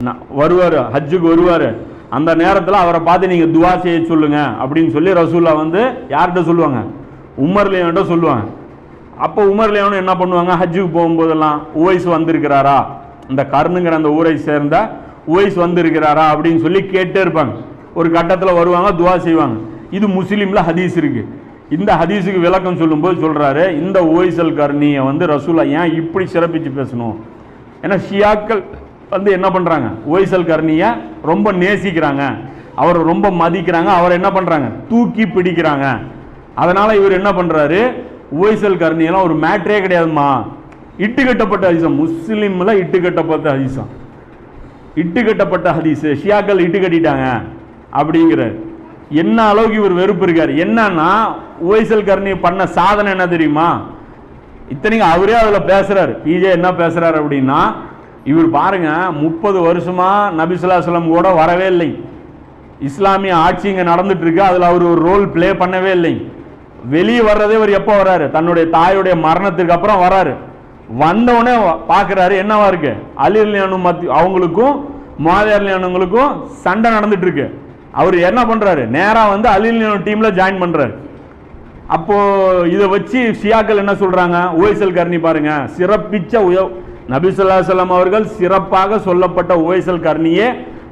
வருவார், ஹஜ்ஜுக்கு வருவார். அந்த நேரத்தில் அவரை பார்த்து நீங்கள் துவா செய்ய சொல்லுங்க அப்படின்னு சொல்லி ரசூல்லா வந்து யார்கிட்ட சொல்லுவாங்க? உமர்லியான்ட்ட சொல்லுவாங்க. அப்போ உமர்லியானும் என்ன பண்ணுவாங்க? ஹஜ்ஜுக்கு போகும்போதெல்லாம் உவைஸ் வந்திருக்கிறாரா, இந்த கர்ணுங்கிற அந்த ஊரை சேர்ந்த உவைஸ் வந்திருக்கிறாரா அப்படின்னு சொல்லி கேட்டே இருப்பாங்க. ஒரு கட்டத்தில் வருவாங்க, துவா செய்வாங்க. இது முஸ்லீமில் ஹதீஸ் இருக்கு. இந்த ஹதீஸுக்கு விளக்கம் சொல்லும்போது சொல்றாரு, இந்த உவைசல் கர்ணியை வந்து ரசூல்லா ஏன் இப்படி சிறப்பிச்சு பேசணும்? ஏன்னா ஷியாக்கள் வந்து என்ன பண்றாங்க? உவைசல் கர்ணியை ரொம்ப நேசிக்கிறாங்க, அவரை ரொம்ப மதிக்கிறாங்க, அவரை என்ன பண்றாங்க? தூக்கி பிடிக்கிறாங்க. அதனால இவர் என்ன பண்றாரு? உவைசல் கர்ணியெல்லாம் ஒரு மேட்ரே கிடையாதுமா, இட்டுக்கட்டப்பட்ட ஹதீஸம். முஸ்லிம்ல இட்டுக்கட்டப்பட்ட ஹதீஸம், இட்டுக்கட்டப்பட்ட ஹதீஸ். ஷியாக்கள் இட்டு கட்டிட்டாங்க அப்படிங்கிற என்ன அளவுக்கு இவர் வெறுப்பு இருக்காரு. என்னன்னா உவைசல் கர்ணி பண்ண சாதனை என்ன தெரியுமா? இத்தனைக்கும் அவரே அதில் பேசுறாரு. பிஜே என்ன பேசுறாரு அப்படின்னா, இவர் பாருங்க 30 வருஷமா நபி ஸல்லல்லாஹு அலைஹி வஸல்லம் கூட வரவே இல்லை. இஸ்லாமிய ஆட்சி இங்கே நடந்துட்டு இருக்கு, அதில் அவர் ஒரு ரோல் பிளே பண்ணவே இல்லை. வெளியே வர்றதே இவர் எப்போ வராரு? தன்னுடைய தாயுடைய மரணத்துக்கு அப்புறம் வராரு. வந்தவுடனே பார்க்குறாரு என்னவா இருக்கு? அலி ரலியல்லாஹு அவங்களுக்கும் முஆவியா ரலியல்லாஹுங்களுக்கும் சண்டை நடந்துட்டு இருக்கு. அவர் என்ன பண்றாரு? நேரா வந்து அலி ரலியல்லாஹு டீம்ல ஜாயின் பண்றாரு. அப்போ இதை வச்சு ஷியாக்கள் என்ன சொல்றாங்க? உவைசல் கர்ணி பாருங்க சிறப்பிச்ச நபி ஸல்லல்லாஹு அலைஹி வஸல்லம் அவர்கள் சிறப்பாக சொல்லப்பட்ட உவைசல் கர்ணியே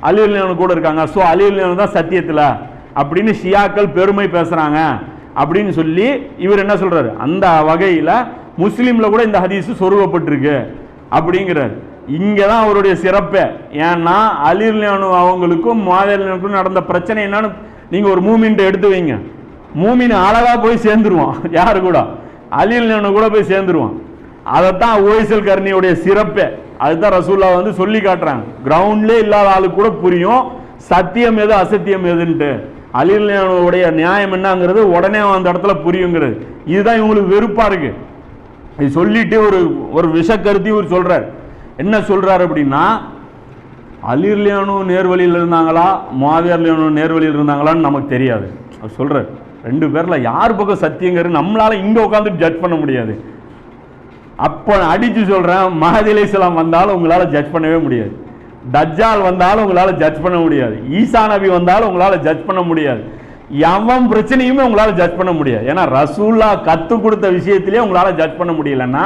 அலி ரலியல்லாஹு கூட இருக்காங்க. ஸோ அலி ரலியல்லாஹு தான் சத்தியத்தில் அப்படின்னு ஷியாக்கள் பெருமை பேசுறாங்க அப்படின்னு சொல்லி இவர் என்ன சொல்றாரு? அந்த வகையில் முஸ்லீம்ல கூட இந்த ஹதீஸ் சொருகப்பட்டிருக்கு அப்படிங்கிறார். இங்கே தான் அவருடைய சிறப்பே. ஏன்னா அலி ரலியல்லாஹு அவங்களுக்கும் முஆவியா ரலியல்லாஹுக்கும் நடந்த பிரச்சனை என்னன்னு நீங்கள் ஒரு மூமின்ட்ட எடுத்து வைங்க. மூமின் அழகா போய் சேர்ந்துருவான். யாரு கூட? அலி ரலியல்லாஹு கூட போய் சேர்ந்துருவான். அதைத்தான் உவைசல் கர்ணியுடைய சிறப்பே. அதுதான் ரசூல்லா வந்து சொல்லி காட்டுறாங்க. கிரவுண்ட்லேயே இல்லாத ஆளுக்கு கூட புரியும் சத்தியம் எது அசத்தியம் எதுன்ட்டு. அலி ரலியல்லாஹுடைய நியாயம் என்னங்கிறது உடனே அந்த இடத்துல புரியுங்கிறது. இதுதான் இவங்களுக்கு வெறுப்பா இருக்கு. இது சொல்லிட்டு ஒரு விஷ கருத்தி இவர் சொல்றார். என்ன சொல்றாரு அப்படின்னா, அலி ரலியல்லாஹு நேர்வழியில் இருந்தாங்களா, முஆவியா ரலியல்லாஹு நேர்வழியில் இருந்தாங்களான்னு நமக்கு தெரியாது. அவர் சொல்றார், ரெண்டு பேர்ல யார் பக்கம் சத்தியங்கிறது நம்மளால இங்க உட்காந்து ஜட்ஜ் பண்ண முடியாது. அப்போ அடிச்சு சொல்றேன், மஹதி அலைஹிஸ்ஸலாம் வந்தாலும் உங்களால ஜட்ஜ் பண்ணவே முடியாது. தஜ்ஜால் வந்தாலும் உங்களால ஜட்ஜ் பண்ண முடியாது. ஈசா நபி வந்தாலும் உங்களால ஜட்ஜ் பண்ண முடியாது. எவன் பிரச்சனையுமே உங்களால ஜட்ஜ் பண்ண முடியாது. ஏன்னா ரசூல்லா கத்து கொடுத்த விஷயத்திலே உங்களால ஜட்ஜ் பண்ண முடியலன்னா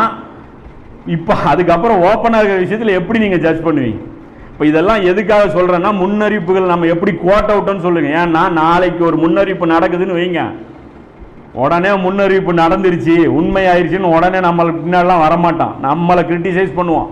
இப்ப அதுக்கப்புறம் ஓப்பனா இருக்கிற விஷயத்துல எப்படி நீங்க ஜட்ஜ் பண்ணுவீங்க? இப்ப இதெல்லாம் எதுக்காக சொல்றேன்னா, முன்னறிவிப்புகள் நம்ம எப்படி கோட் அவுட்னு சொல்லுங்க. ஏன்னா நாளைக்கு ஒரு முன்னறிவிப்பு நடக்குதுன்னு வைங்க, உடனே முன்னறிவிப்பு நடந்துருச்சு உண்மை ஆயிடுச்சுன்னு உடனே நம்மளுக்கு பின்னாடிலாம் வரமாட்டான், நம்மளை கிரிட்டிசைஸ் பண்ணுவோம்.